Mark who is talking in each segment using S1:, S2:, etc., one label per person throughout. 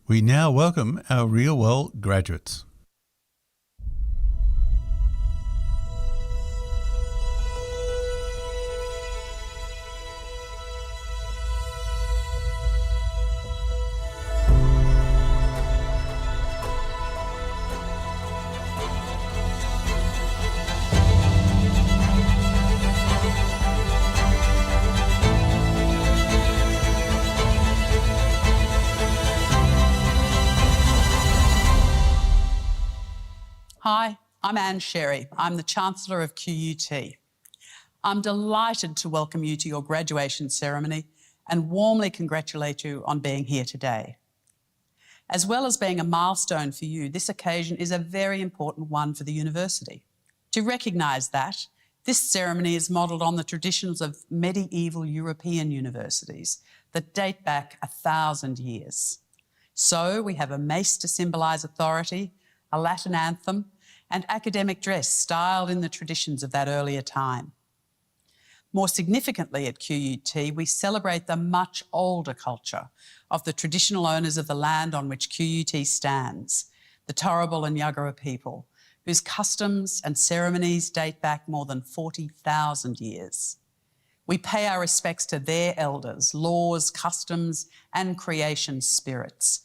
S1: We now welcome our real-world graduates.
S2: Hi, I'm Anne Sherry. I'm the Chancellor of QUT. I'm delighted to welcome you to your graduation ceremony and warmly congratulate you on being here today. As well as being a milestone for you, this occasion is a very important one for the university. To recognise that, this ceremony is modelled on the traditions of medieval European universities that date back 1,000 years. So we have a mace to symbolise authority, a Latin anthem, and academic dress styled in the traditions of that earlier time. More significantly at QUT, we celebrate the much older culture of the traditional owners of the land on which QUT stands, the Turrbal and Yagara people, whose customs and ceremonies date back more than 40,000 years. We pay our respects to their elders, laws, customs, and creation spirits.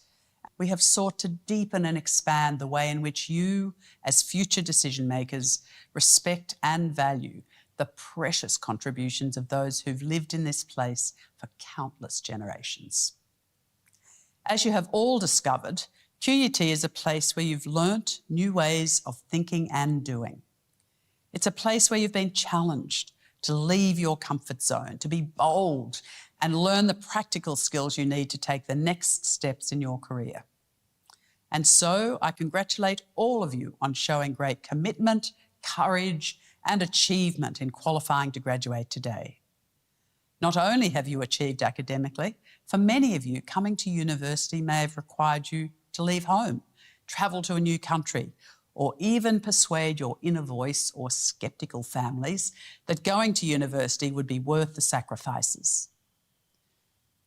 S2: We have sought to deepen and expand the way in which you, as future decision makers, respect and value the precious contributions of those who've lived in this place for countless generations. As you have all discovered, QUT is a place where you've learnt new ways of thinking and doing. It's a place where you've been challenged to leave your comfort zone, to be bold and learn the practical skills you need to take the next steps in your career. And so I congratulate all of you on showing great commitment, courage, and achievement in qualifying to graduate today. Not only have you achieved academically, for many of you, coming to university may have required you to leave home, travel to a new country, or even persuade your inner voice or sceptical families that going to university would be worth the sacrifices.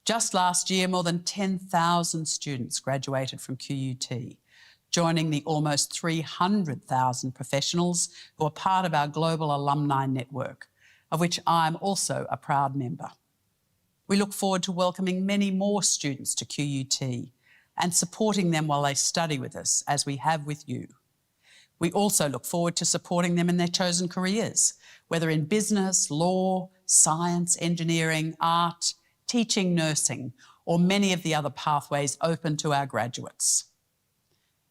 S2: Just last year, more than 10,000 students graduated from QUT, joining the almost 300,000 professionals who are part of our global alumni network, of which I'm also a proud member. We look forward to welcoming many more students to QUT and supporting them while they study with us, as we have with you. We also look forward to supporting them in their chosen careers, whether in business, law, science, engineering, art, teaching, nursing, or many of the other pathways open to our graduates.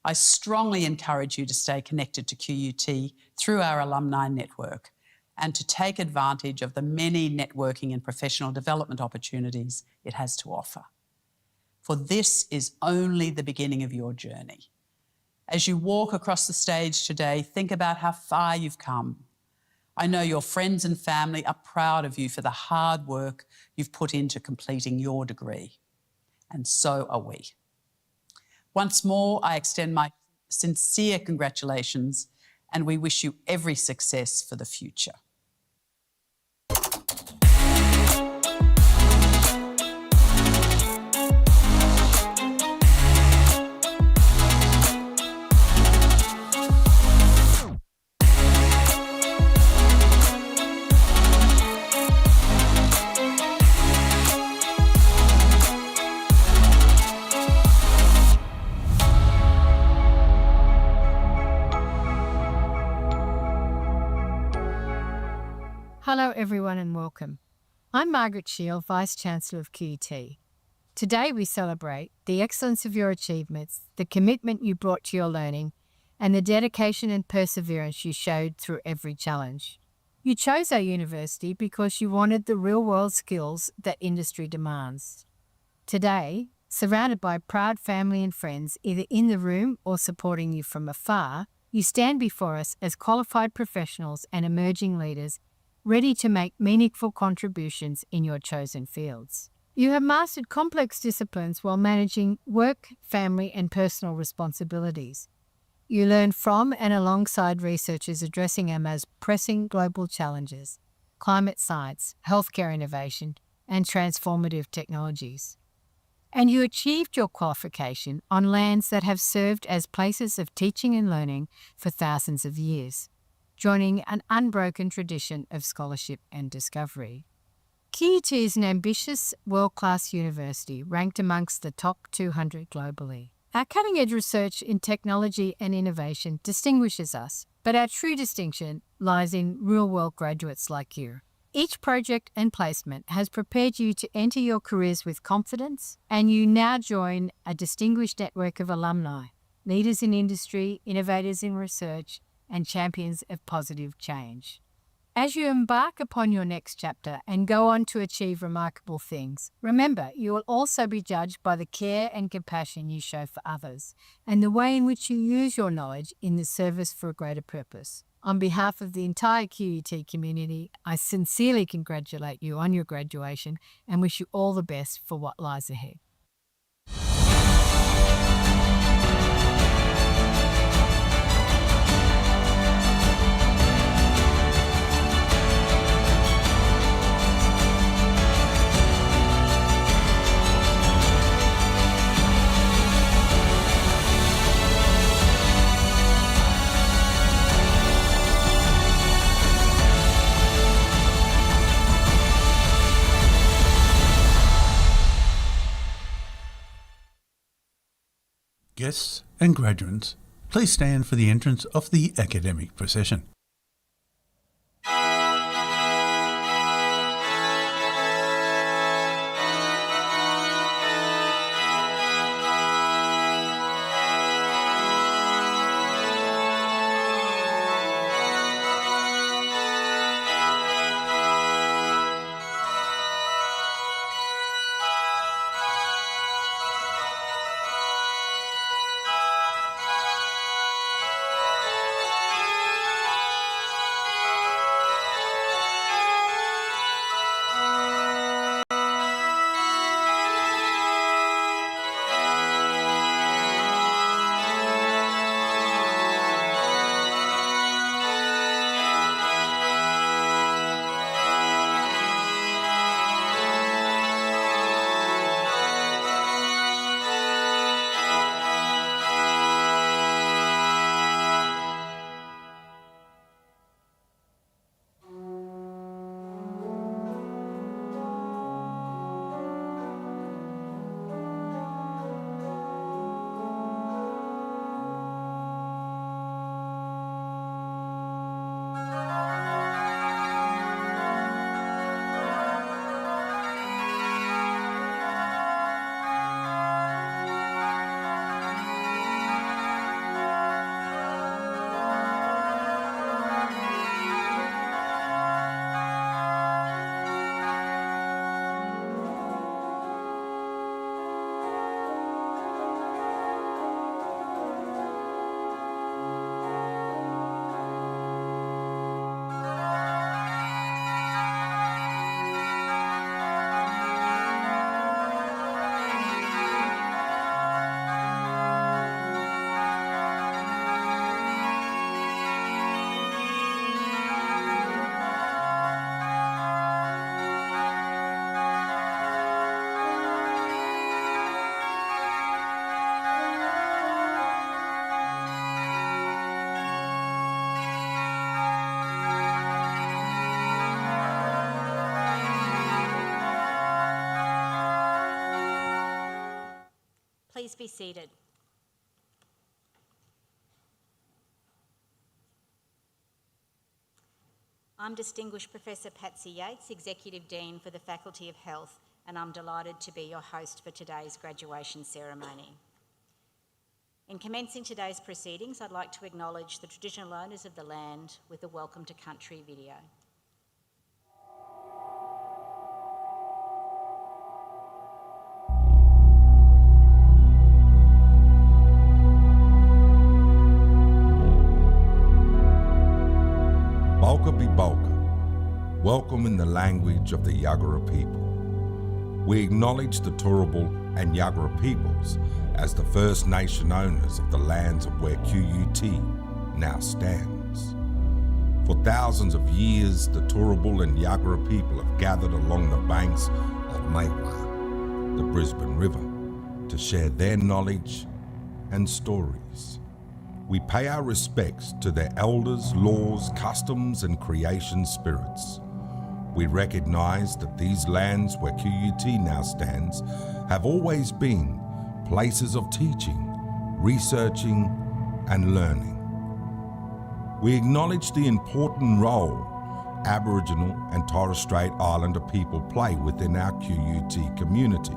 S2: I strongly encourage you to stay connected to QUT through our alumni network and to take advantage of the many networking and professional development opportunities it has to offer. For this is only the beginning of your journey. As you walk across the stage today, think about how far you've come. I know your friends and family are proud of you for the hard work you've put into completing your degree, and so are we. Once more, I extend my sincere congratulations, and we wish you every success for the future.
S3: Hello everyone and welcome. I'm Margaret Shield, Vice-Chancellor of QUT. Today we celebrate the excellence of your achievements, the commitment you brought to your learning, and the dedication and perseverance you showed through every challenge. You chose our university because you wanted the real-world skills that industry demands. Today, surrounded by proud family and friends, either in the room or supporting you from afar, you stand before us as qualified professionals and emerging leaders ready to make meaningful contributions in your chosen fields. You have mastered complex disciplines while managing work, family, and personal responsibilities. You learn from and alongside researchers addressing our most pressing global challenges, climate science, healthcare innovation, and transformative technologies. and you achieved your qualification on lands that have served as places of teaching and learning for thousands of years, joining an unbroken tradition of scholarship and discovery. QUT is an ambitious, world-class university ranked amongst the top 200 globally. Our cutting-edge research in technology and innovation distinguishes us, but our true distinction lies in real-world graduates like you. Each project and placement has prepared you to enter your careers with confidence, and you now join a distinguished network of alumni, leaders in industry, innovators in research, and champions of positive change. As you embark upon your next chapter and go on to achieve remarkable things, remember you will also be judged by the care and compassion you show for others and the way in which you use your knowledge in the service for a greater purpose. On behalf of the entire QUT community, I sincerely congratulate you on your graduation and wish you all the best for what lies ahead.
S1: Guests and graduates, please stand for the entrance of the academic procession.
S4: Please be seated. I'm Distinguished Professor Patsy Yates, Executive Dean for the Faculty of Health, and I'm delighted to be your host for today's graduation ceremony. In commencing today's proceedings, I'd like to acknowledge the traditional owners of the land with a Welcome to Country video.
S5: Bulka be Bulka, welcome in the language of the Yagara people. We acknowledge the Turrbal and Yagara peoples as the First Nation owners of the lands of where QUT now stands. For thousands of years, the Turrbal and Yagara people have gathered along the banks of Maiwa, the Brisbane River, to share their knowledge and stories. We pay our respects to their elders, laws, customs, and creation spirits. We recognize that these lands where QUT now stands have always been places of teaching, researching, and learning. We acknowledge the important role Aboriginal and Torres Strait Islander people play within our QUT community.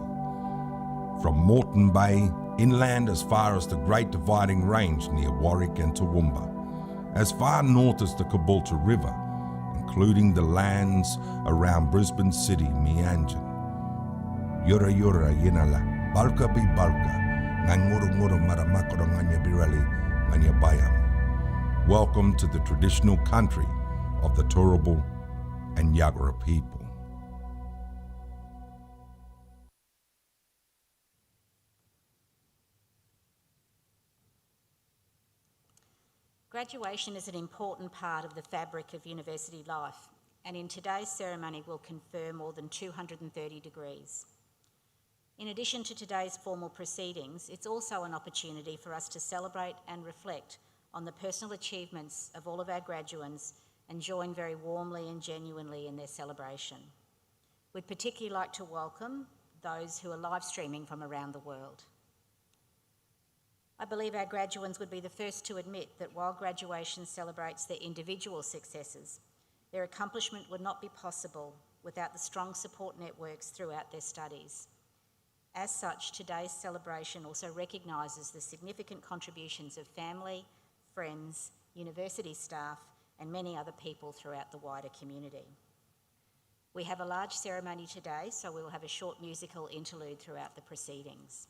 S5: From Moreton Bay, inland as far as the Great Dividing Range near Warwick and Toowoomba, as far north as the Caboolture River, including the lands around Brisbane City, Meanjin. Yura yura yinala, balka bi balka, nganguru maramakoro nganya birali, nganya bayam. Welcome to the traditional country of the Turrbal and Yagara people.
S4: Graduation is an important part of the fabric of university life, and in today's ceremony will confer more than 230 degrees. In addition to today's formal proceedings, it's also an opportunity for us to celebrate and reflect on the personal achievements of all of our graduands and join very warmly and genuinely in their celebration. We'd particularly like to welcome those who are live streaming from around the world. I believe our graduands would be the first to admit that while graduation celebrates their individual successes, their accomplishment would not be possible without the strong support networks throughout their studies. As such, today's celebration also recognises the significant contributions of family, friends, university staff, and many other people throughout the wider community. We have a large ceremony today, so we will have a short musical interlude throughout the proceedings.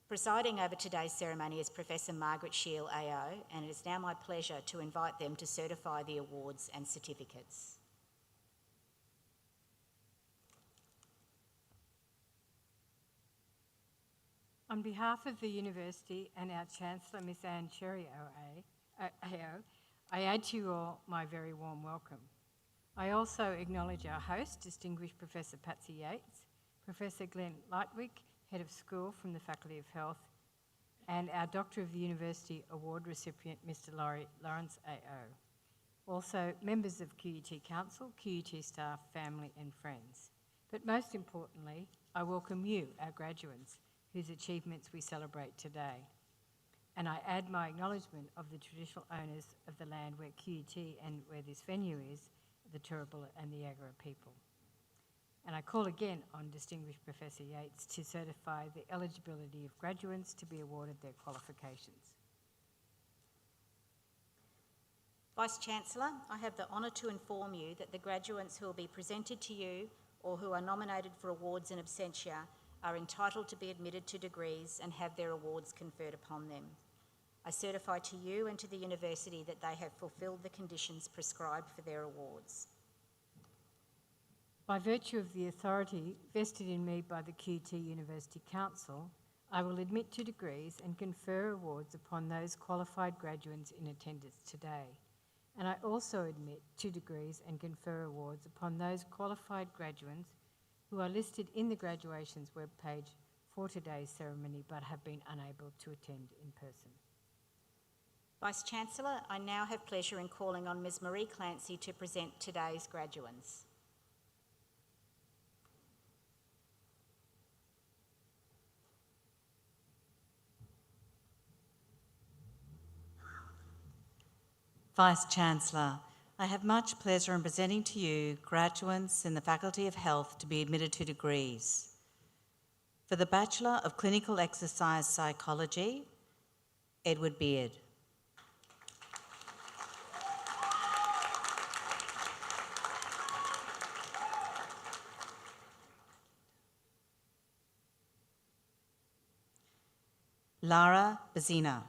S4: Presiding over today's ceremony is Professor Margaret Shiel AO, and it is now my pleasure to invite them to certify the awards and certificates.
S3: On behalf of the University and our Chancellor, Miss Anne Sherry AO, I add to you all my very warm welcome. I also acknowledge our host, Distinguished Professor Patsy Yates, Professor Glenn Lightwick, Head of School from the Faculty of Health, and our Doctor of the University Award recipient, Mr. Lawrence AO. Also, members of QUT Council, QUT staff, family and friends. But most importantly, I welcome you, our graduates, whose achievements we celebrate today. And I add my acknowledgement of the traditional owners of the land where QUT and where this venue is, the Turrbal and the Yagara people. And I call again on Distinguished Professor Yates to certify the eligibility of graduates to be awarded their qualifications.
S4: Vice-Chancellor, I have the honour to inform you that the graduates who will be presented to you or who are nominated for awards in absentia are entitled to be admitted to degrees and have their awards conferred upon them. I certify to you and to the University that they have fulfilled the conditions prescribed for their awards.
S3: By virtue of the authority vested in me by the QUT University Council, I will admit to degrees and confer awards upon those qualified graduates in attendance today. And I also admit to degrees and confer awards upon those qualified graduates who are listed in the graduations webpage for today's ceremony but have been unable to attend in person.
S4: Vice-Chancellor, I now have pleasure in calling on Ms Marie Clancy to present today's graduands.
S6: Vice-Chancellor, I have much pleasure in presenting to you graduates in the Faculty of Health to be admitted to degrees. For the Bachelor of Clinical Exercise Psychology, Edward Beard. Lara Bazina.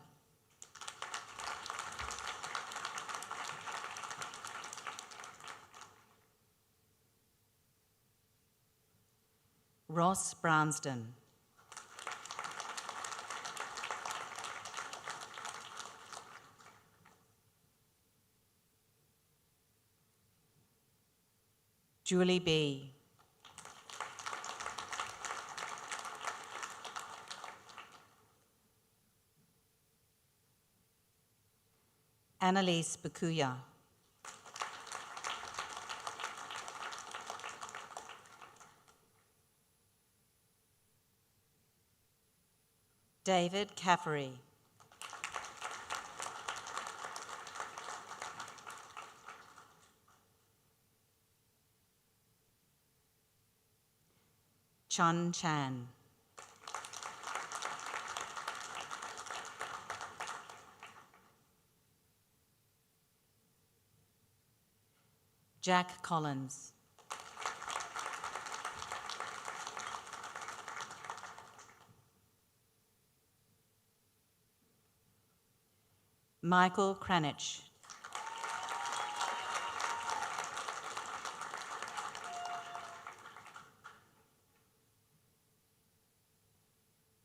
S6: Ross Bransden. Julie B. Annalise Bakuya. David Caffery. Chun Chan. Jack Collins. Michael Cranich.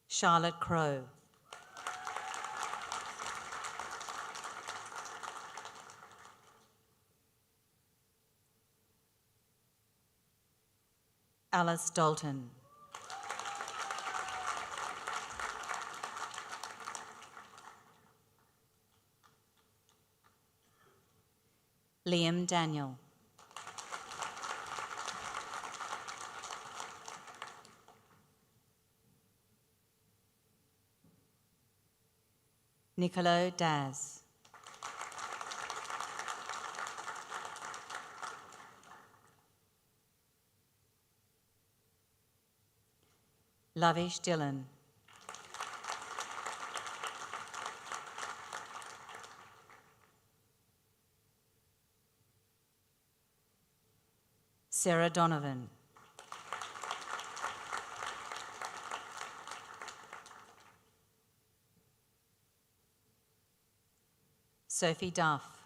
S6: Charlotte Crow. Alice Dalton. Liam Daniel. Nicolo Daz. Lavish Dillon. Sarah Donovan. Sophie Duff.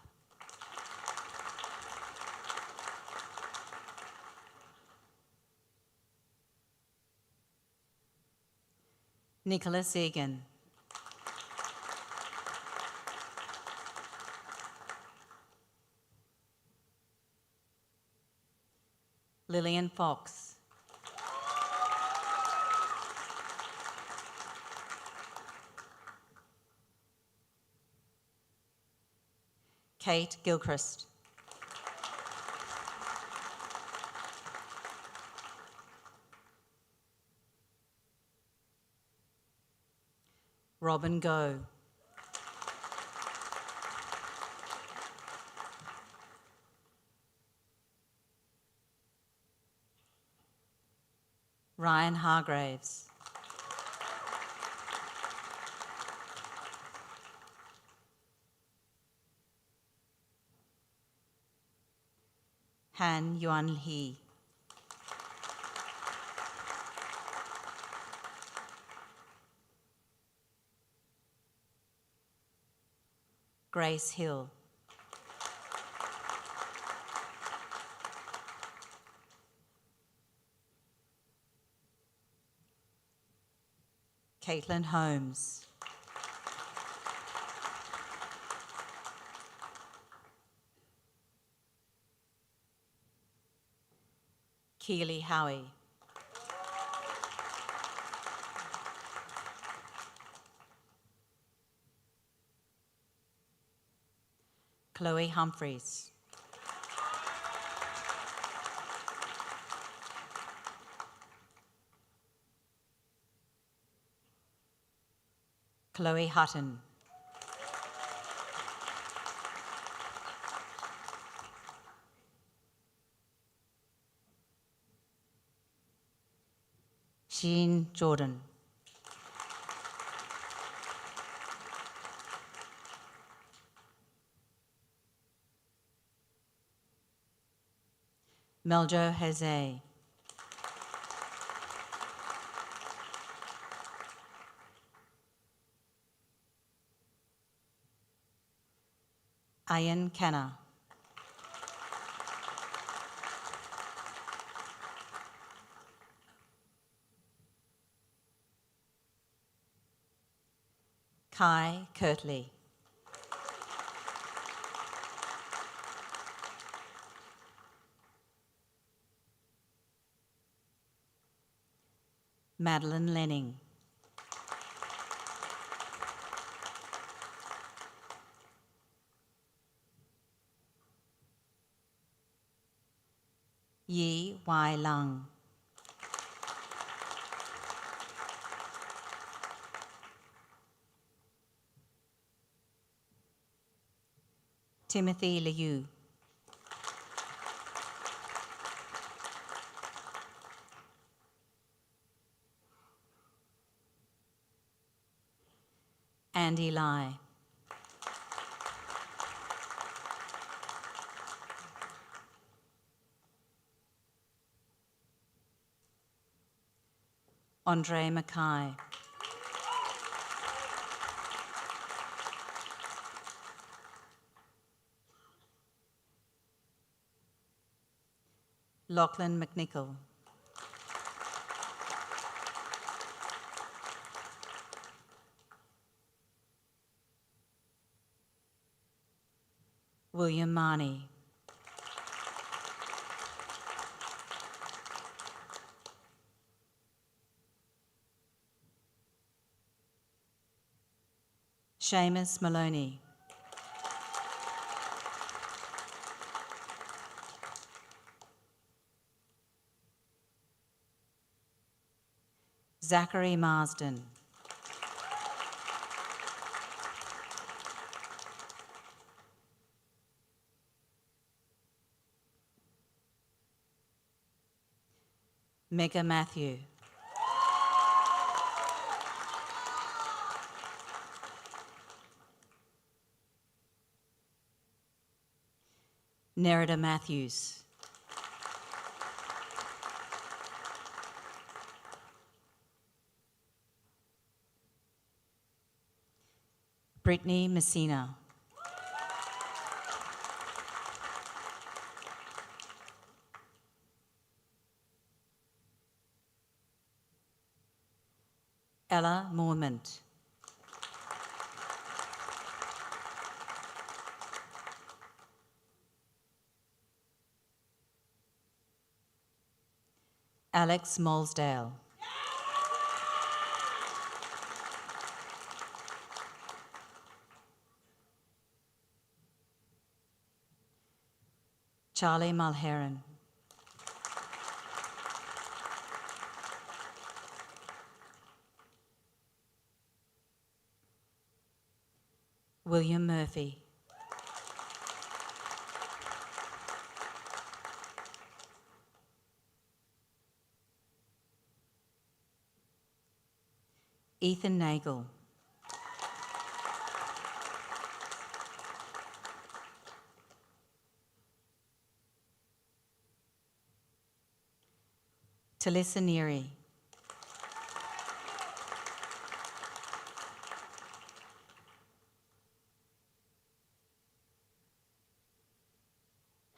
S6: Nicholas Egan. Lillian Fox. Kate Gilchrist. Robin Go. Ryan Hargraves. Han Yuan He. Grace Hill. Caitlin Holmes. Keely Howie. Chloe Humphreys. Chloe Hutton. Jean Jordan. Meljo Jose. Ian Canna. Kai Kirtley. Madeline Lenning. Yi Wai Lung. Timothy Liu. Andy Lai. Andre Mackay. Lachlan McNichol. William Marnie. Seamus Maloney. Zachary Marsden. Mega Matthew. Nerida Matthews. Brittany Messina. Ella Mormont. Alex Molsdale. Charlie Mulheron. William Murphy. Ethan Nagel. Talissa Neary.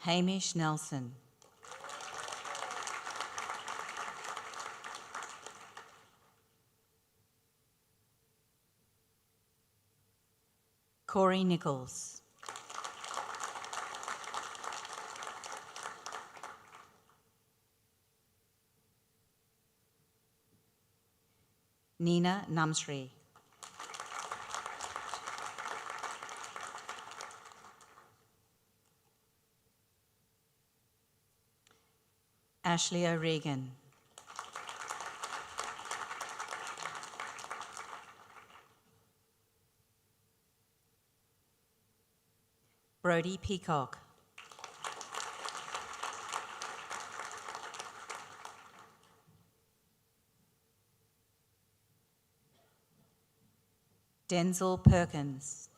S6: Hamish Nelson. Corey Nichols. Nina Namsri. Ashley O'Regan. Brody Peacock. Denzel Perkins.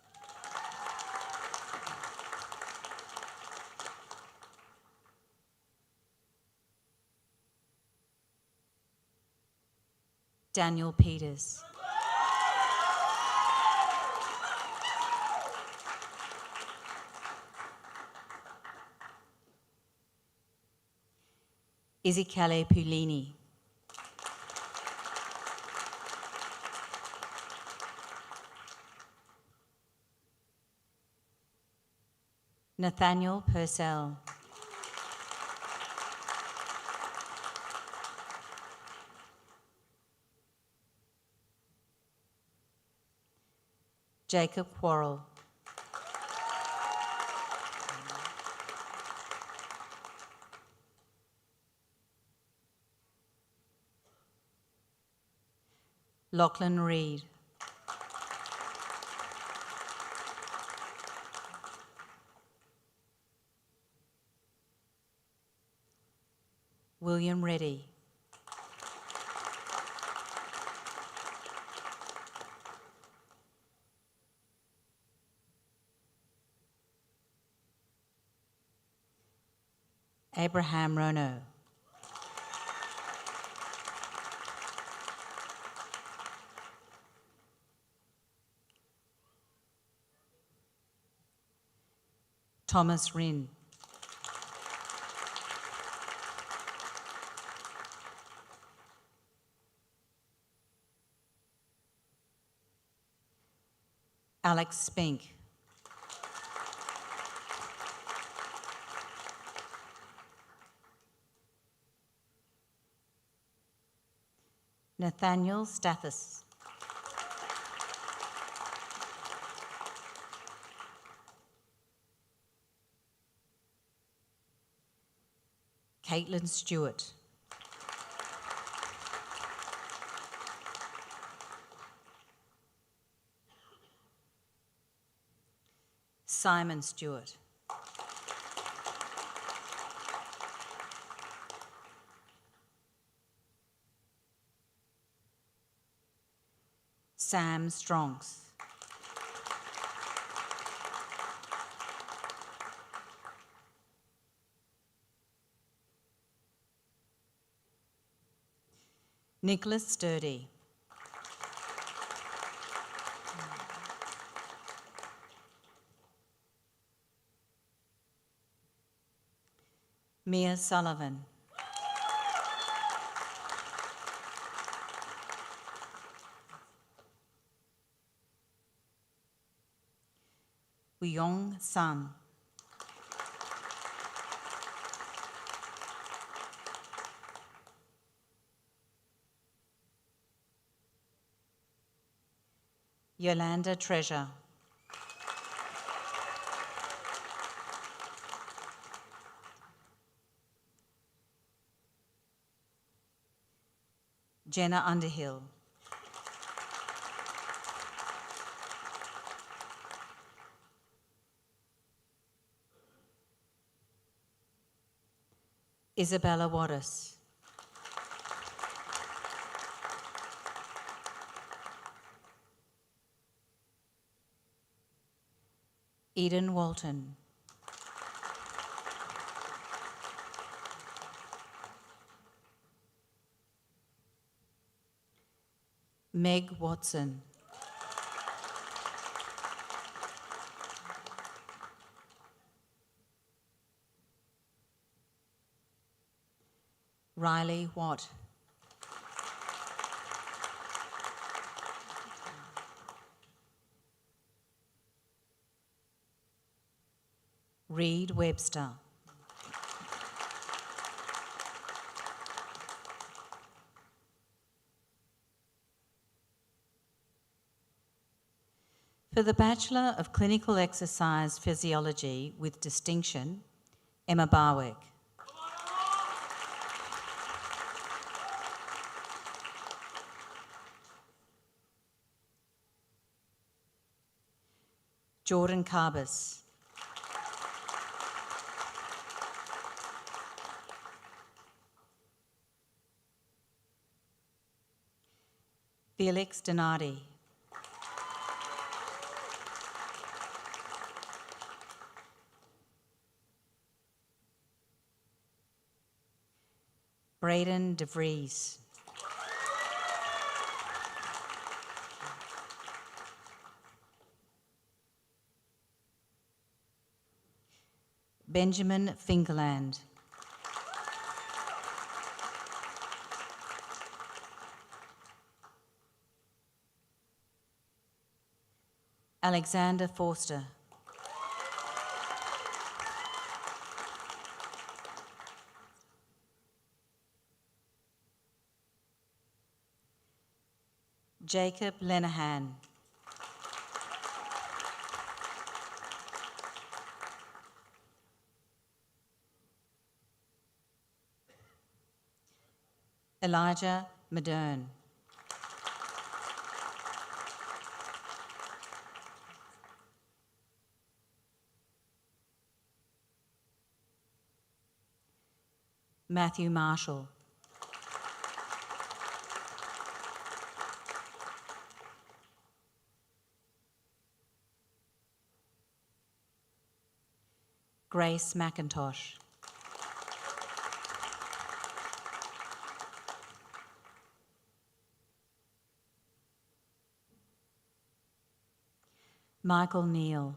S6: Daniel Peters. Izikale Pulini. Nathaniel Purcell. Jacob Quarrell. Lachlan Reid. William Reddy. Abraham Rono. Thomas Rinn. Alex Spink. Nathaniel Stathis. Caitlin Stewart. Simon Stewart. Sam Strongs. Nicholas Sturdy. Mia Sullivan. Wuyong Sun. Yolanda Treasure. Jenna Underhill. Isabella Wattis. Eden Walton. Meg Watson. Riley Watt. Reed Webster. For the Bachelor of Clinical Exercise Physiology with distinction, Emma Barwick. Jordan Carbis. Felix Donardi. Braden DeVries. Benjamin Fingerland. Alexander Forster. Jacob Lenahan. Elijah Madern. Matthew Marshall. Grace McIntosh. Michael Neal.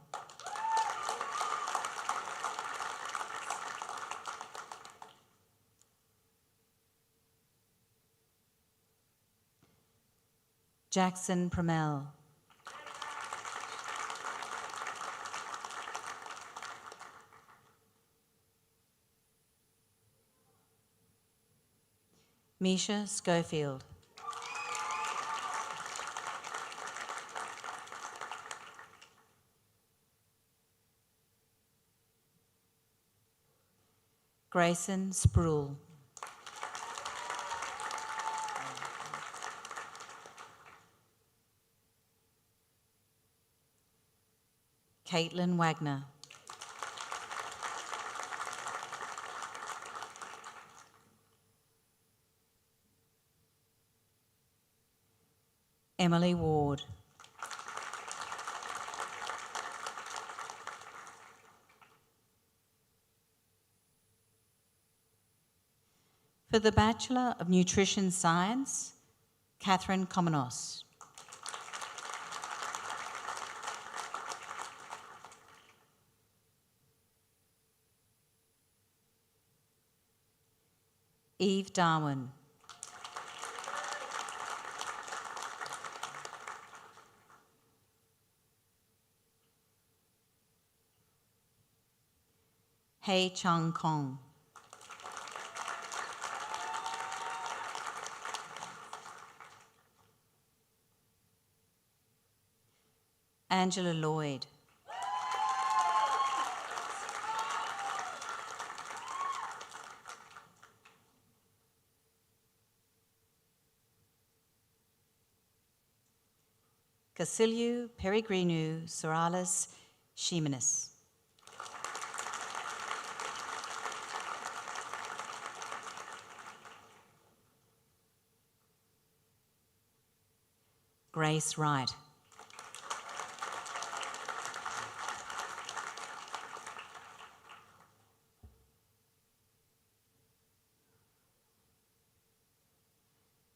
S6: Jackson Pramell. Misha Schofield. Grayson Sproul. Caitlin Wagner. Emily Ward. For the Bachelor of Nutrition Science, Catherine Komenos. Eve Darwin. Hei Chung Kong. Angela Lloyd. Casiliu Peregrinou Soralis Ximenes. Grace Wright.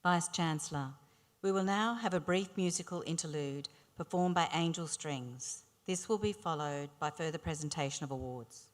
S6: Vice-Chancellor, we will now have a brief musical interlude performed by Angel Strings. This will be followed by further presentation of awards.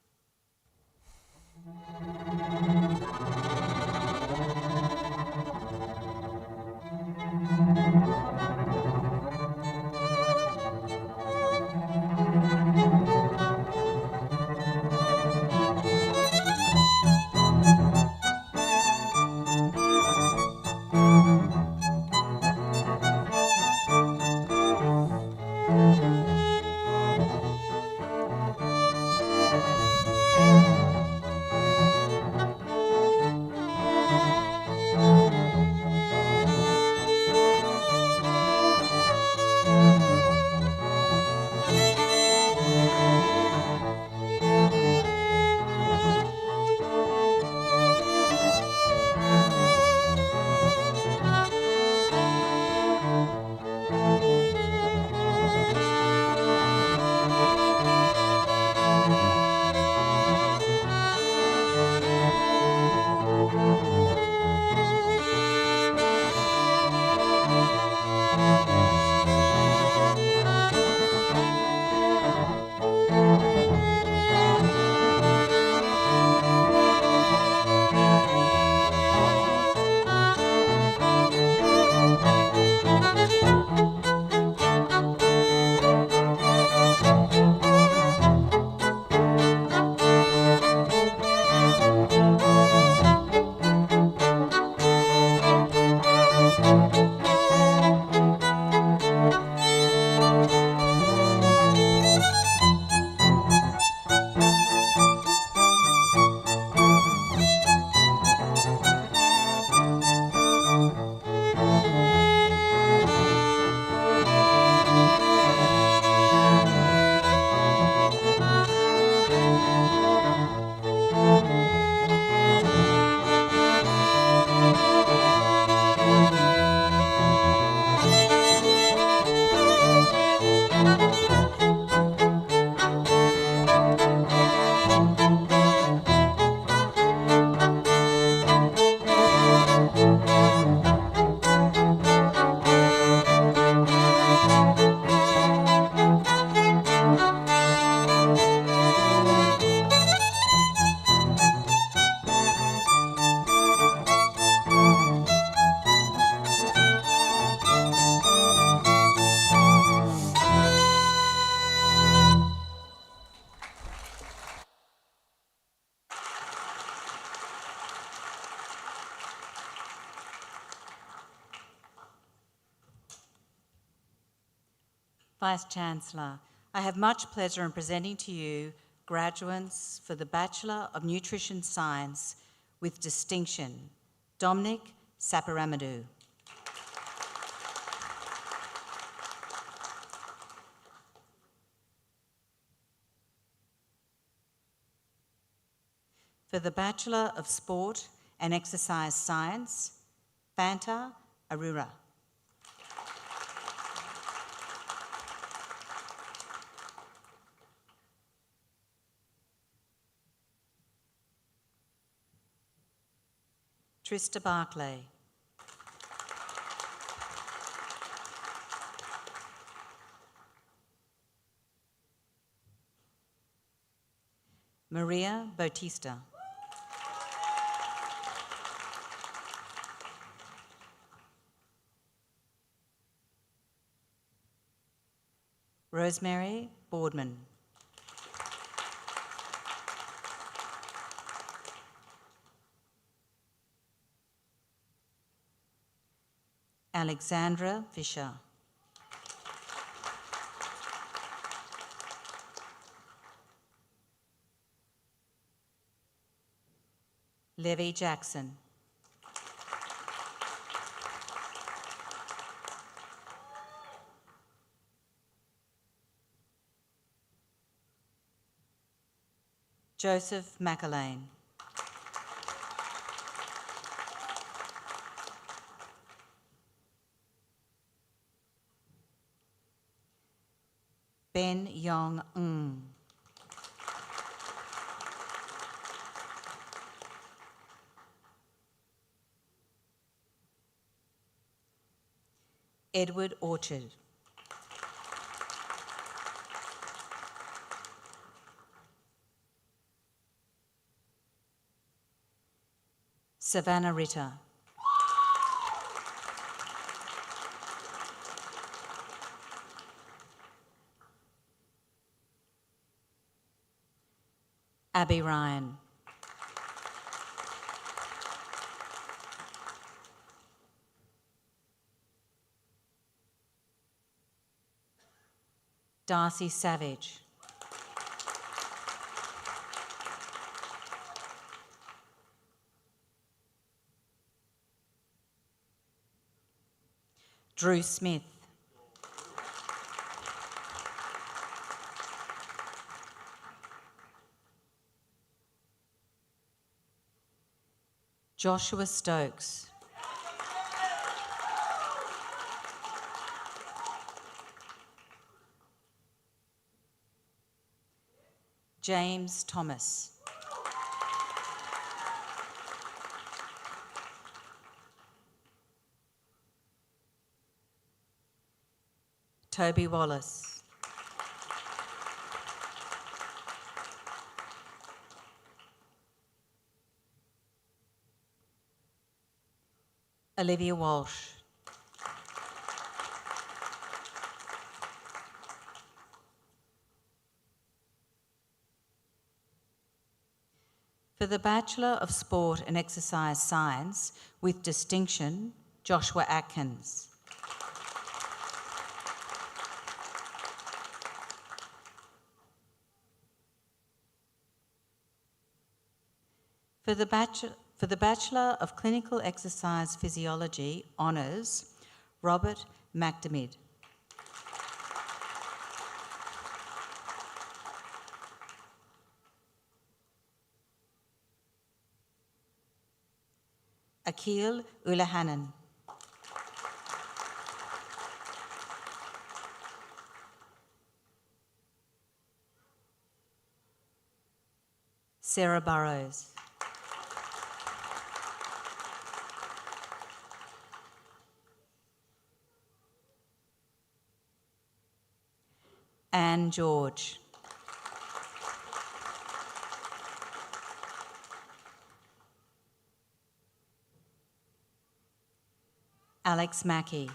S6: Vice-Chancellor, I have much pleasure in presenting to you graduates for the Bachelor of Nutrition Science with distinction, Dominic Saparamadou. For the Bachelor of Sport and Exercise Science, Fanta Arura. Trista Barclay. Maria Bautista. Rosemary Boardman. Alexandra Fisher. Levy Jackson. Joseph McAlane. Ben Yong Ng. Edward Orchard. Savannah Ritter. Abby Ryan. Darcy Savage. Drew Smith. Joshua Stokes. James Thomas. Toby Wallace. Olivia Walsh. For the Bachelor of Sport and Exercise Science with distinction, Joshua Atkins. For the Bachelor of Clinical Exercise Physiology Honours, Robert McDermid. Akil Ulahanan. Sarah Burrows. Anne George. Alex Mackey.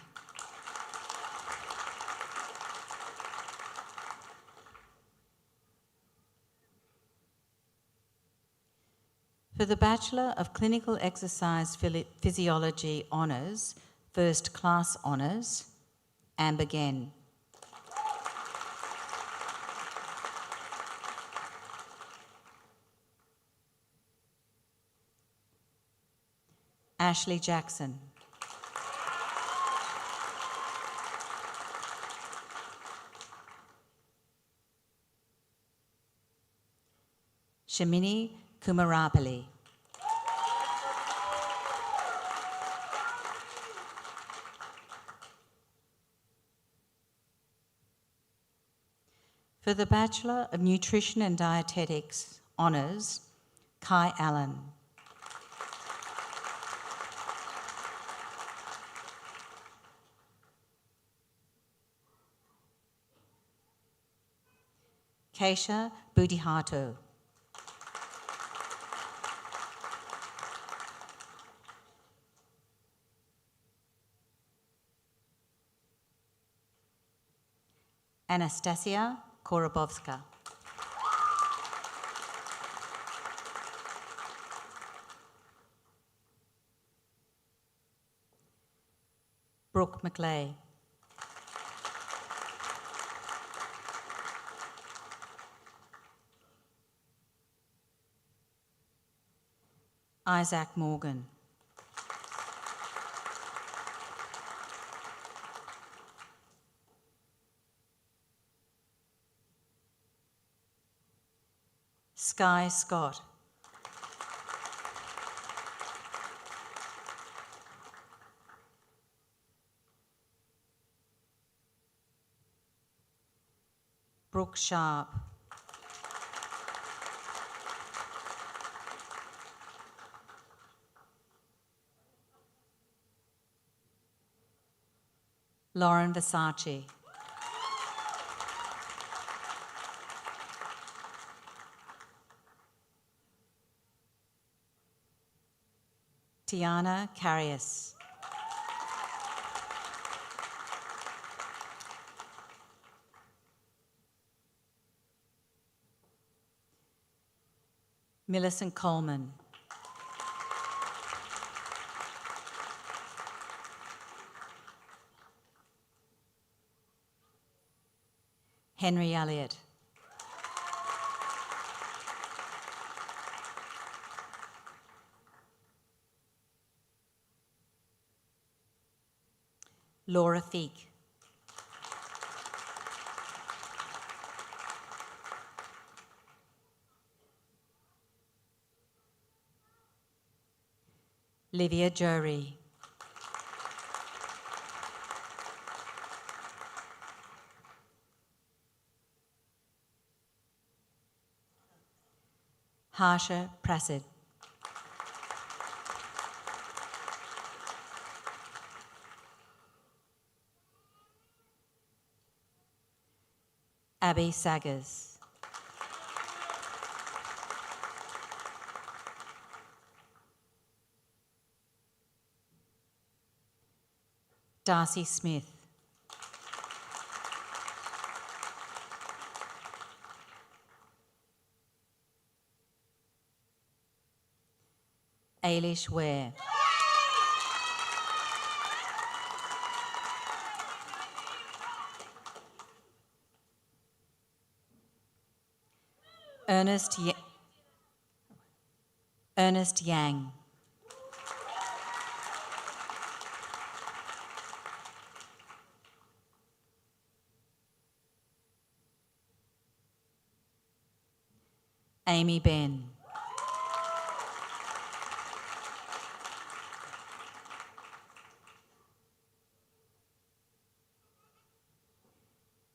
S6: For the Bachelor of Clinical Exercise Physiology Honours, First Class Honours, Amber Genn. Ashley Jackson. Shamini Kumarapalli. For the Bachelor of Nutrition and Dietetics Honours, Kai Allen. Keisha Budihato. Anastasia Korobovska. Brooke McLeay. Isaac Morgan. Sky Scott. Brooke Sharp. Lauren Versace. Tiana Carius. Millicent Coleman. Henry Elliott. Laura Feek. Livia Jury. Harsha Prasad. Abby Saggers. Darcy Smith. Ailish Ware. Ernest Yang. Amy Ben.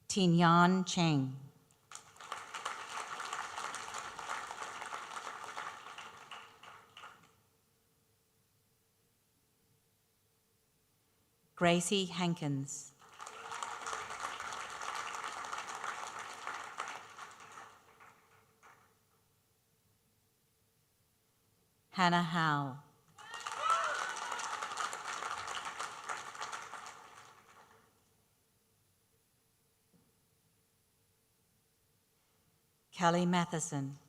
S6: Tinyan Cheng. Gracie Hankins. Hannah Howe. Kelly Matheson.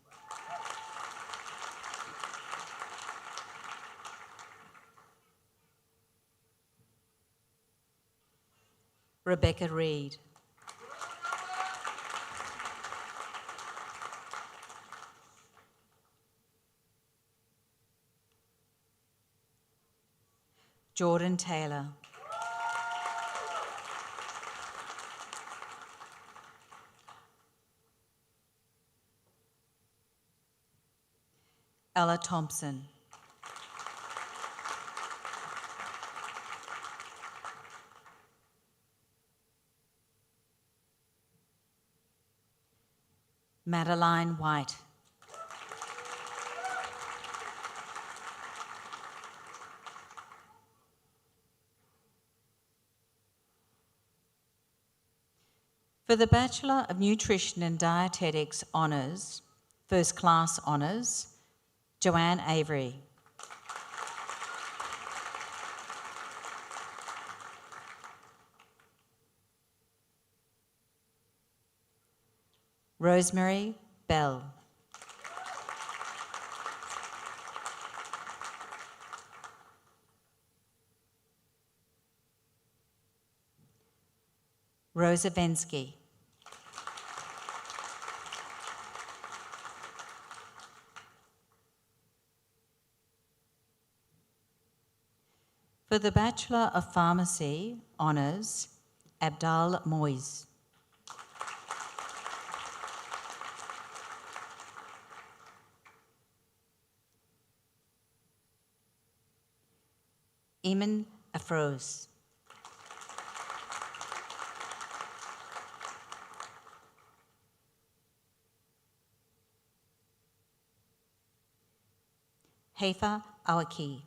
S6: Rebecca Reed. Jordan Taylor. Ella Thompson. Madeline White. For the Bachelor of Nutrition and Dietetics Honours, First Class Honours, Joanne Avery. Rosemary Bell. Rosa Vensky. For the Bachelor of Pharmacy Honours, Abdal Moise. Eamon Afros. Haifa Awaki.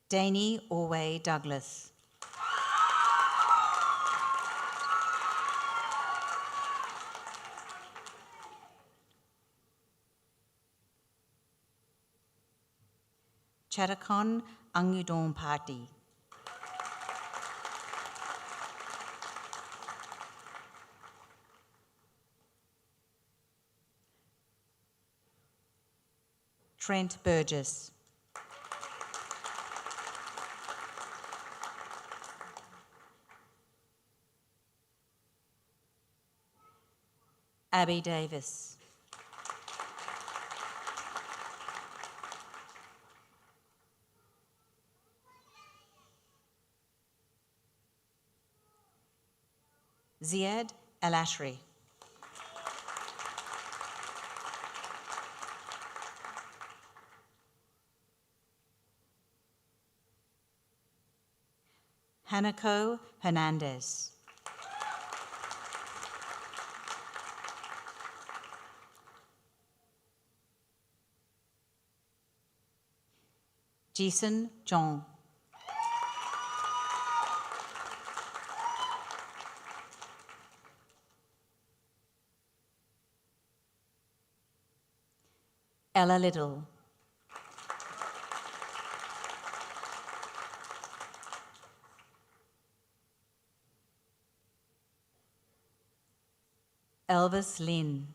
S6: Daney Orway Douglas. Chatakon Angudon Party. Trent Burgess. Abby Davis. Ziad Al-Ashri. Hanako Hernandez. Jason John. Ella Little. Elvis Lynn.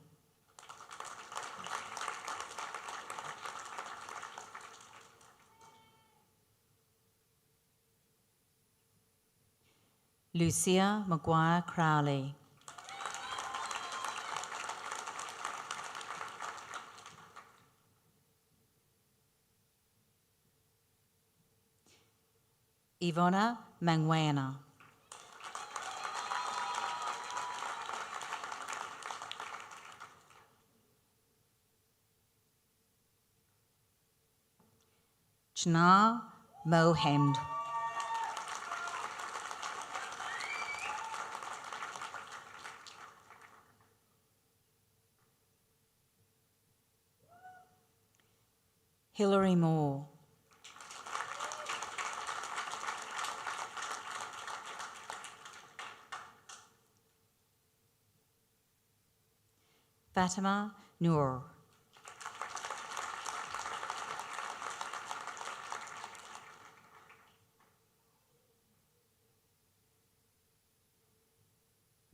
S6: Lucia Maguire Crowley. Ivona Manguena. Chna Mohend. Hilary Moore. Fatima Noor.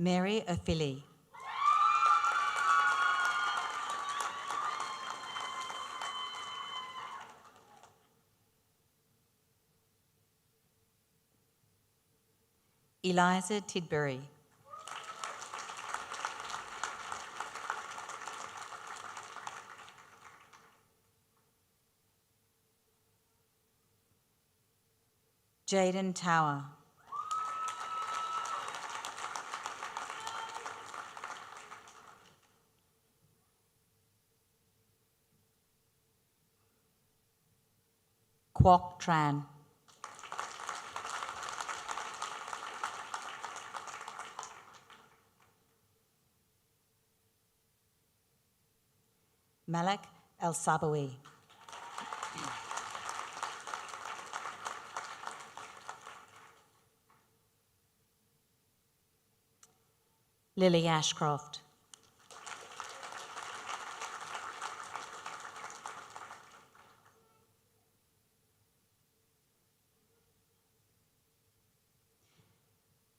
S6: Mary O'Philly. Eliza Tidbury. Jaden Tower. Kwok Tran. Malak El Sabawi. Lily Ashcroft.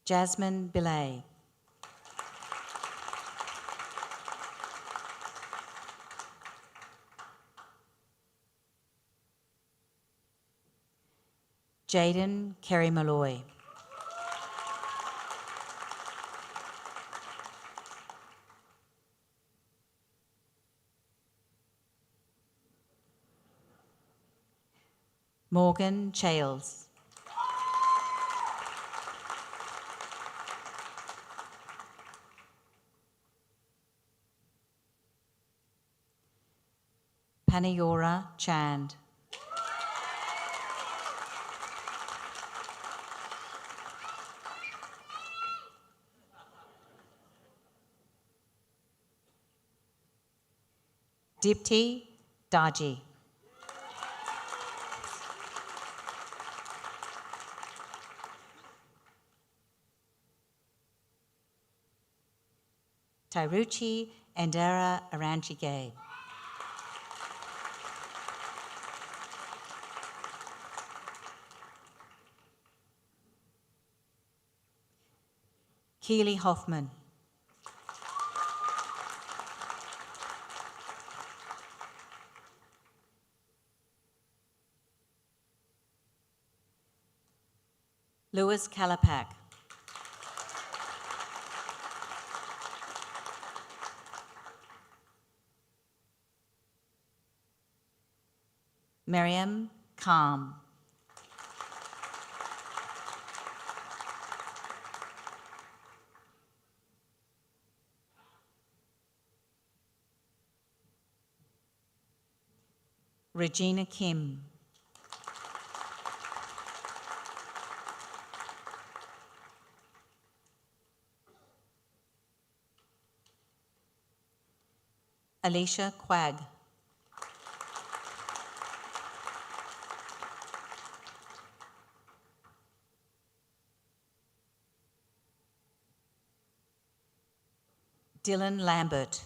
S6: Jasmine Billet. Jaden Kerry Malloy. Morgan Chales. Panayora Chand. Dipti Daji. Tairuchi Andara Aranchige. Keely Hoffman. Lewis Kalapak. Miriam Kalm. Regina Kim. Alicia Quagg. Dylan Lambert.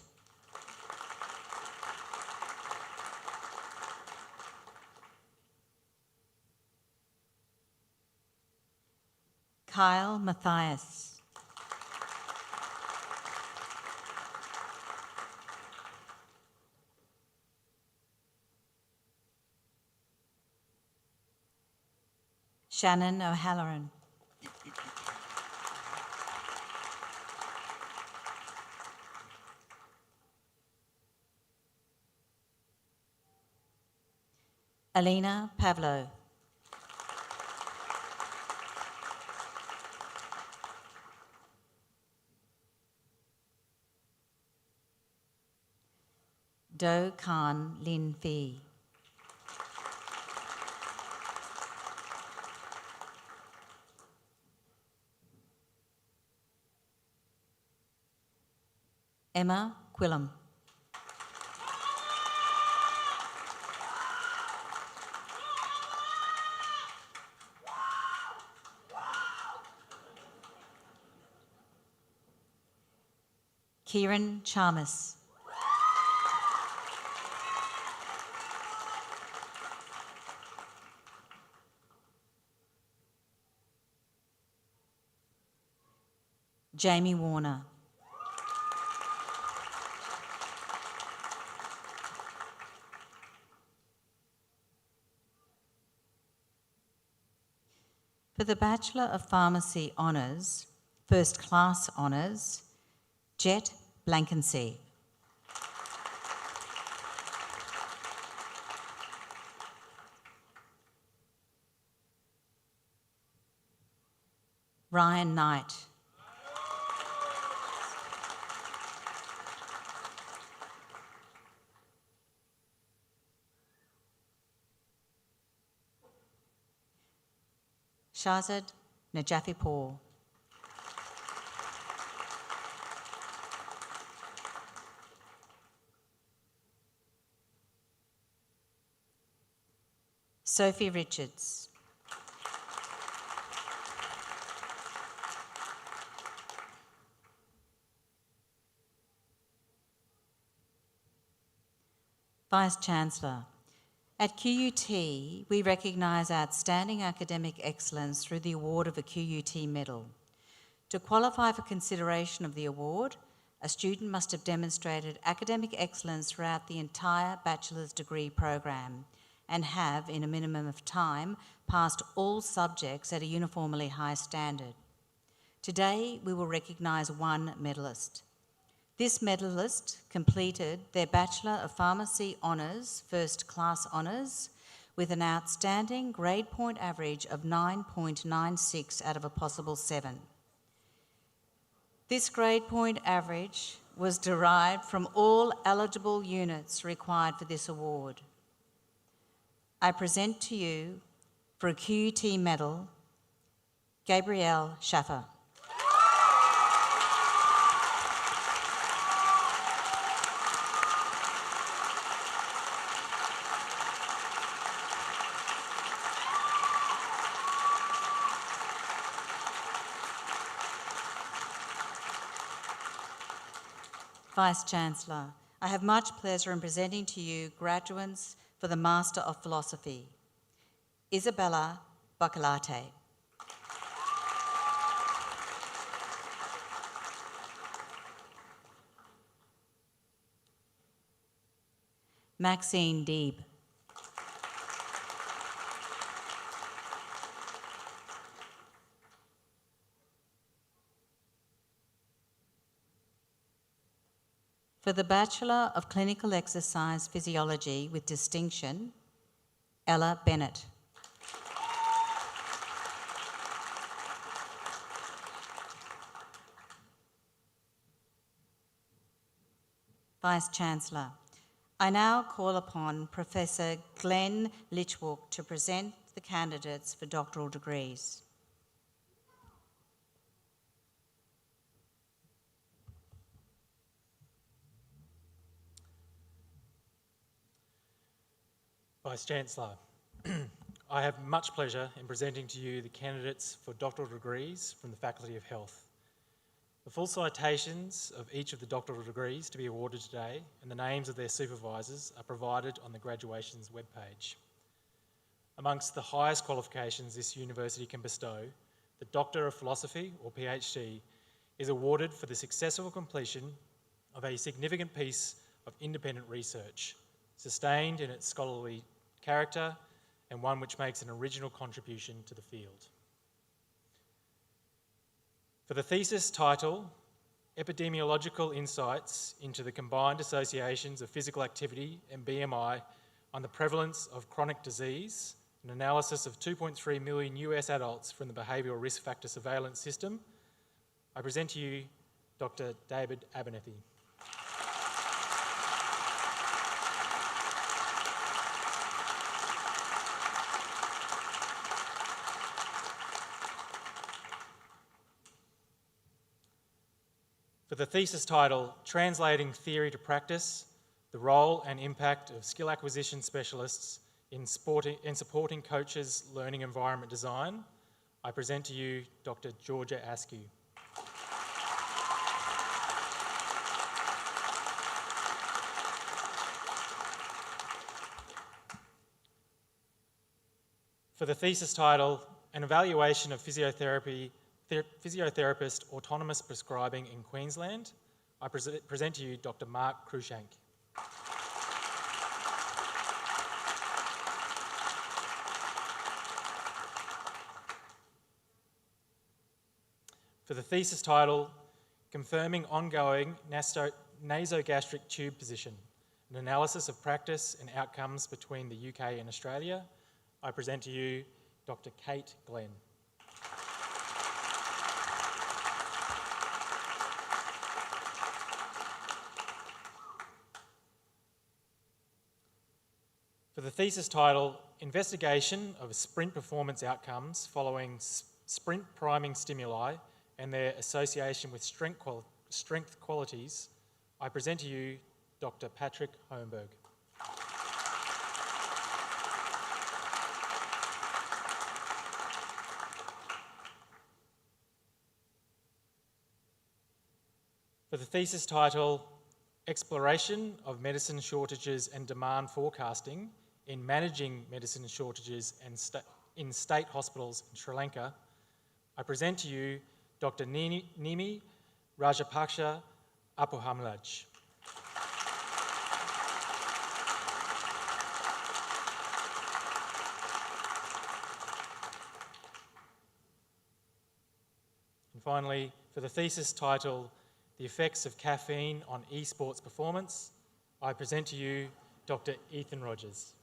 S6: Kyle Matthias. Shannon O'Halloran. Alina Pavlo. Do Khan Lin Fee. Emma Quillam. Kieran Chalmers. Jamie Warner. For the Bachelor of Pharmacy Honours, First Class Honours, Jet Blankensee. Ryan Knight. Shahzad Najafi Paul. Sophie Richards. Vice-Chancellor. At QUT, we recognise outstanding academic excellence through the award of a QUT medal. To qualify for consideration of the award, a student must have demonstrated academic excellence throughout the entire bachelor's degree program and have, in a minimum of time, passed all subjects at a uniformly high standard. Today, we will recognise one medalist. This medalist completed their Bachelor of Pharmacy Honours, First Class Honours, with an outstanding grade point average of 9.96 out of a possible 7. This grade point average was derived from all eligible units required for this award. I present to you, for a QUT medal, Gabrielle Schaffer. Vice-Chancellor, I have much pleasure in presenting to you graduates for the Master of Philosophy. Isabella Bacalate. Maxine Deeb. For the Bachelor of Clinical Exercise Physiology with distinction, Ella Bennett. Vice-Chancellor, I now call upon Professor Glenn Litchwook to present the candidates for doctoral degrees.
S7: Vice-Chancellor, I have much pleasure in presenting to you the candidates for doctoral degrees from the Faculty of Health. The full citations of each of the doctoral degrees to be awarded today and the names of their supervisors are provided on the graduations webpage. Amongst the highest qualifications this university can bestow, the Doctor of Philosophy, or PhD, is awarded for the successful completion of a significant piece of independent research, sustained in its scholarly character and one which makes an original contribution to the field. For the thesis title, Epidemiological Insights into the Combined Associations of Physical Activity and BMI on the Prevalence of Chronic Disease, an analysis of 2.3 million US adults from the Behavioural Risk Factor Surveillance System, I present to you Dr. David Abernethy. For the thesis title, Translating Theory to Practice, the Role and Impact of Skill Acquisition Specialists in Supporting Coaches' Learning Environment Design, I present to you Dr. Georgia Askew. For the thesis title, An Evaluation of Physiotherapist Autonomous Prescribing in Queensland, I present to you Dr. Mark Cruikshank. For the thesis title, Confirming Ongoing Nasogastric Tube Position, an analysis of practice and outcomes between the UK and Australia, I present to you Dr. Kate Glenn. For the thesis title, Investigation of Sprint Performance Outcomes Following Sprint Priming Stimuli and Their Association with Strength Qualities, I present to you Dr. Patrick Holmberg. For the thesis title, Exploration of Medicine Shortages and Demand Forecasting in Managing Medicine Shortages in State Hospitals in Sri Lanka, I present to you Dr. Nimi Rajapaksha Apuhamlaj. And finally, for the thesis title, The Effects of Caffeine on Esports Performance, I present to you Dr. Ethan Rogers.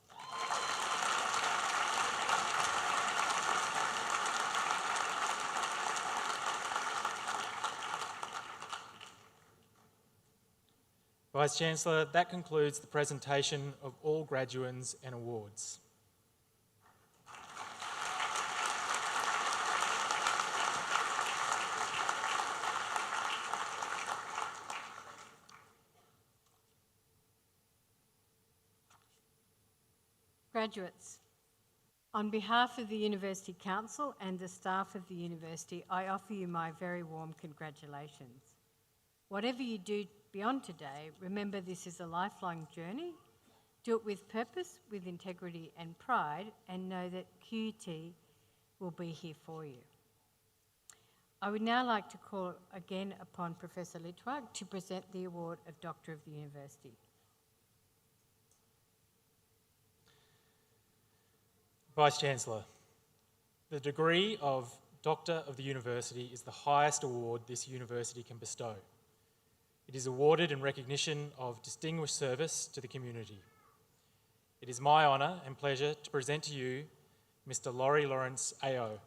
S7: Vice-Chancellor, that concludes the presentation of all graduands and awards.
S3: Graduates, on behalf of the University Council and the staff of the University, I offer you my very warm congratulations. Whatever you do beyond today, remember this is a lifelong journey. Do it with purpose, with integrity and pride, and know that QUT will be here for you. I would now like to call again upon Professor Litwag to present the award of Doctor of the University.
S7: Vice-Chancellor, the degree of Doctor of the University is the highest award this university can bestow. It is awarded in recognition of distinguished service to the community. It is my honour and pleasure to present to you Mr. Laurie Lawrence AO.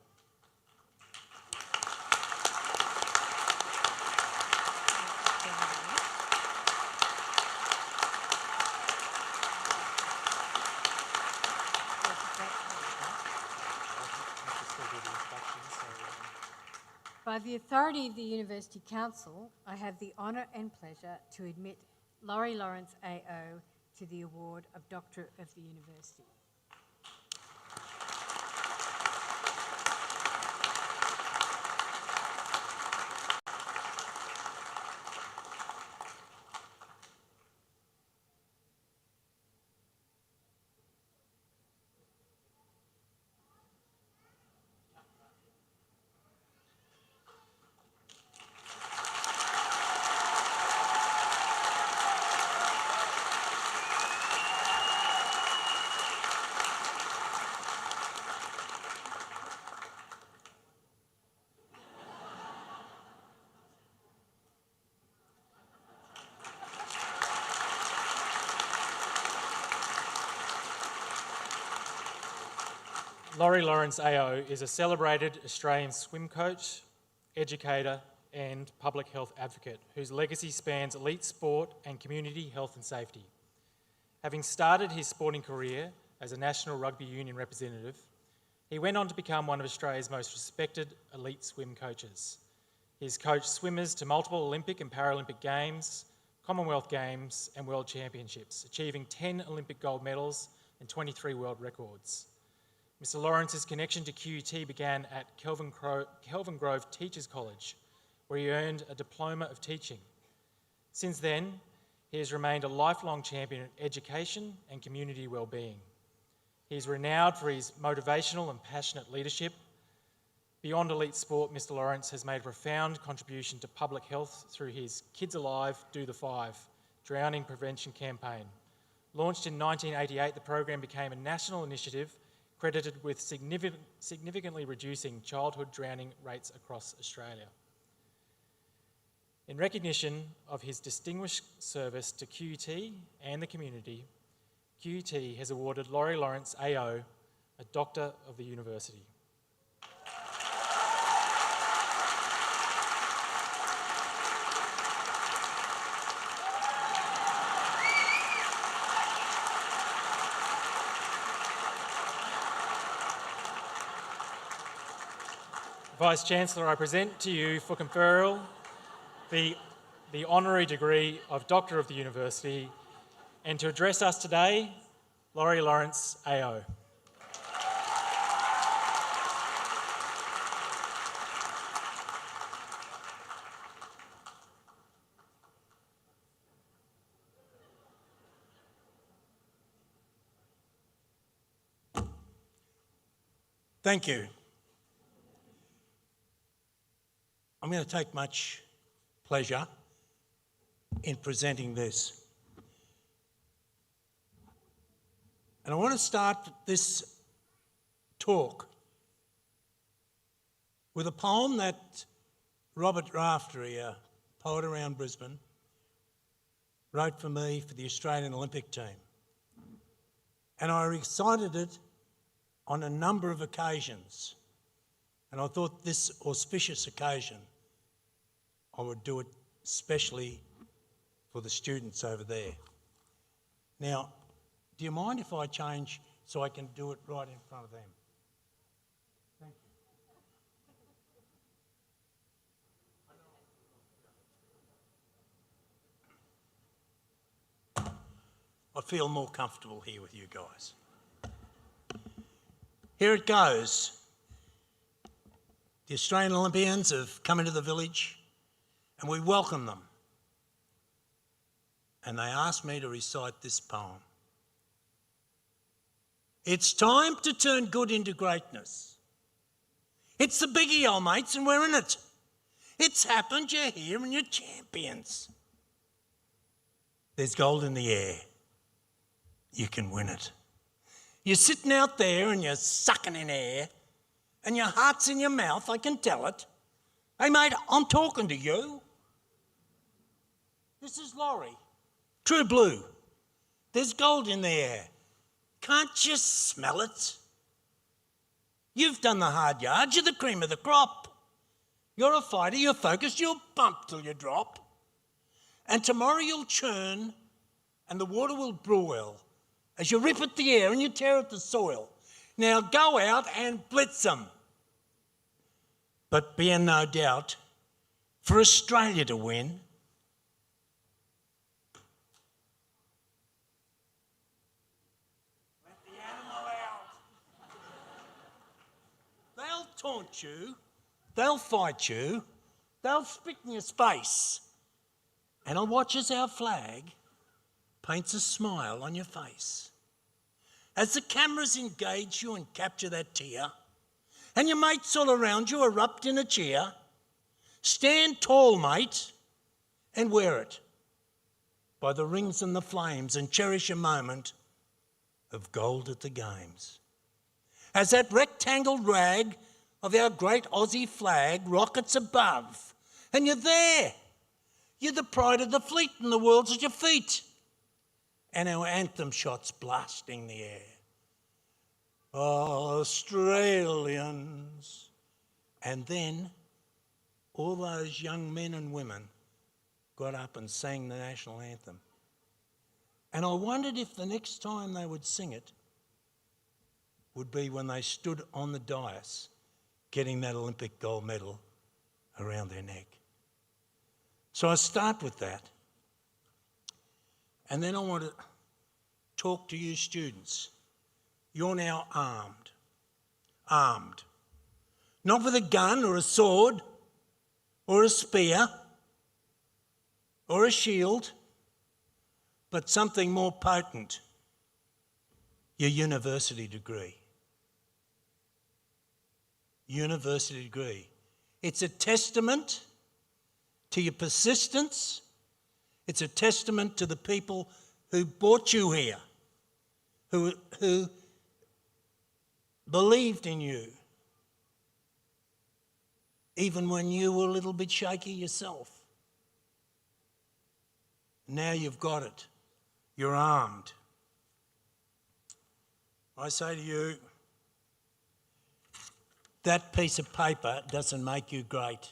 S3: By the authority of the University Council, I have the honour and pleasure to admit Laurie Lawrence AO to the award of Doctor of the University.
S7: Laurie Lawrence AO is a celebrated Australian swim coach, educator and public health advocate whose legacy spans elite sport and community health and safety. Having started his sporting career as a National Rugby Union representative, he went on to become one of Australia's most respected elite swim coaches. He's coached swimmers to multiple Olympic and Paralympic Games, Commonwealth Games and World Championships, achieving 10 Olympic gold medals and 23 world records. Mr. Lawrence's connection to QUT began at Kelvin Grove Teachers College, where he earned a Diploma of Teaching. Since then, he has remained a lifelong champion of education and community wellbeing. He is renowned for his motivational and passionate leadership. Beyond elite sport, Mr. Lawrence has made a profound contribution to public health through his Kids Alive, Do the Five drowning prevention campaign. Launched in 1988, the program became a national initiative credited with significantly reducing childhood drowning rates across Australia. In recognition of his distinguished service to QUT and the community, QUT has awarded Laurie Lawrence AO a Doctor of the University. Vice-Chancellor, I present to you for conferral the honorary degree of Doctor of the University, and to address us today, Laurie Lawrence, AO.
S8: Thank you. I'm going to take much pleasure in presenting this. And I want to start this talk with a poem that Robert Raftery, a poet around Brisbane, wrote for me for the Australian Olympic team. And I recited it on a number of occasions. And I thought this auspicious occasion, I would do it especially for the students over there. Now, do you mind if I change so I can do it right in front of them? Thank you. I feel more comfortable here with you guys. Here it goes. The Australian Olympians have come into the village and we welcome them. And they asked me to recite this poem. It's time to turn good into greatness. It's the biggie, old mates, and we're in it. It's happened, you're here and you're champions. There's gold in the air. You can win it. You're sitting out there and you're sucking in air and your heart's in your mouth, I can tell it. Hey mate, I'm talking to you. This is Laurie, true blue. There's gold in the air. Can't you smell it? You've done the hard yards, you're the cream of the crop. You're a fighter, you're focused, you'll bump till you drop. And tomorrow you'll churn and the water will broil as you rip at the air and you tear at the soil. Now go out and blitz them. But be in no doubt, for Australia to win, let the animal out. They'll taunt you, they'll fight you, they'll spit in your face. And I'll watch as our flag paints a smile on your face. As the cameras engage you and capture that tear, and your mates all around you erupt in a cheer, stand tall, mate, and wear it by the rings and the flames and cherish a moment of gold at the games. As that rectangle rag of our great Aussie flag rockets above, and you're there. You're the pride of the fleet and the world's at your feet. And our anthem shots blasting the air. Australians. And then all those young men and women got up and sang the national anthem. And I wondered if the next time they would sing it would be when they stood on the dais getting that Olympic gold medal around their neck. So I start with that. And then I want to talk to you students. You're now armed. Armed. Not with a gun or a sword or a spear or a shield, but something more potent, your university degree. University degree. It's a testament to your persistence. It's a testament to the people who brought you here, who believed in you, even when you were a little bit shaky yourself. Now you've got it. You're armed. I say to you, that piece of paper doesn't make you great.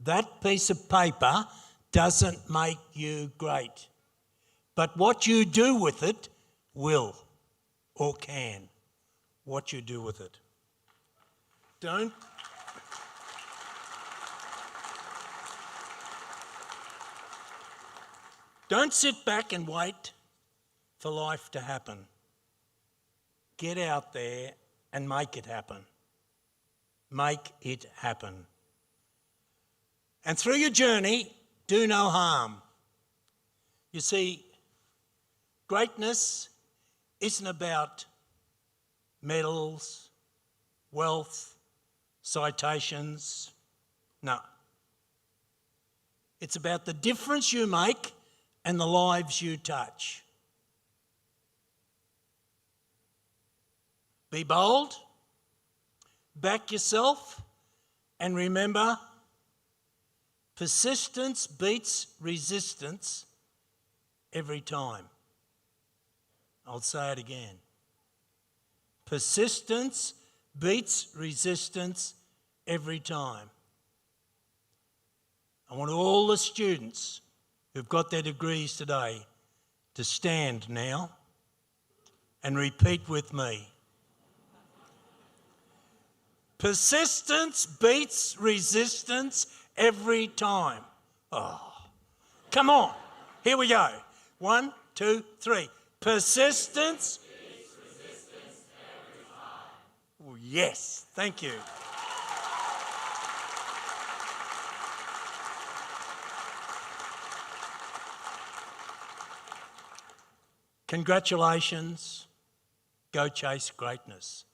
S8: That piece of paper doesn't make you great. But what you do with it will or can. What you do with it. Don't sit back and wait for life to happen. Get out there and make it happen. Make it happen. And through your journey, do no harm. You see, greatness isn't about medals, wealth, citations. No. It's about the difference you make and the lives you touch. Be bold, back yourself, and remember, persistence beats resistance every time. I'll say it again. Persistence beats resistance every time. I want all the students who've got their degrees today to stand now and repeat with me. Persistence beats resistance every time. Oh, come on. Here we go. 1, 2, 3. Persistence beats resistance every time. Oh, yes, thank you. Congratulations. Go chase greatness.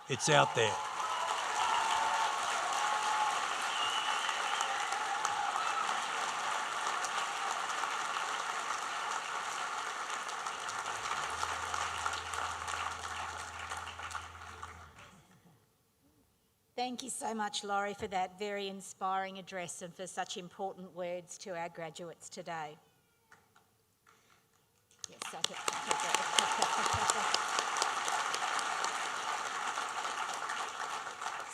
S8: It's out there.
S4: Thank you so much, Laurie, for that very inspiring address and for such important words to our graduates today. Yes,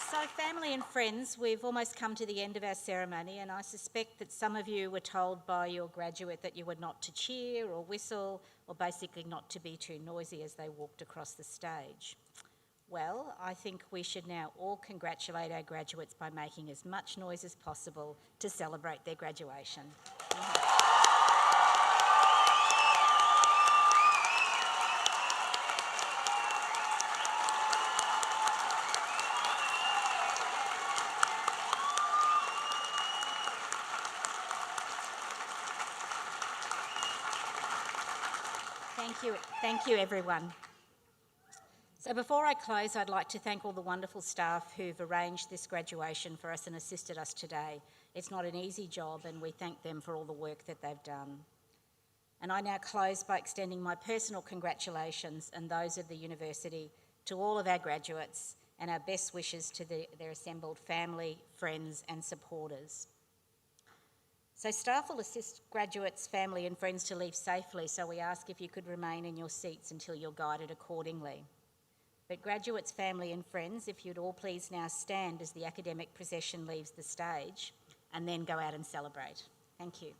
S4: So, family and friends, we've almost come to the end of our ceremony, and I suspect that some of you were told by your graduate that you were not to cheer or whistle, or basically not to be too noisy as they walked across the stage. Well, I think we should now all congratulate our graduates by making as much noise as possible to celebrate their graduation. Thank you everyone. So before I close, I'd like to thank all the wonderful staff who've arranged this graduation for us and assisted us today. It's not an easy job, and we thank them for all the work that they've done. And I now close by extending my personal congratulations and those of the university to all of our graduates, and our best wishes to their assembled family, friends and supporters. So staff will assist graduates, family and friends to leave safely, so we ask if you could remain in your seats until you're guided accordingly. But graduates, family and friends, if you'd all please now stand as the academic procession leaves the stage and then go out and celebrate. Thank you.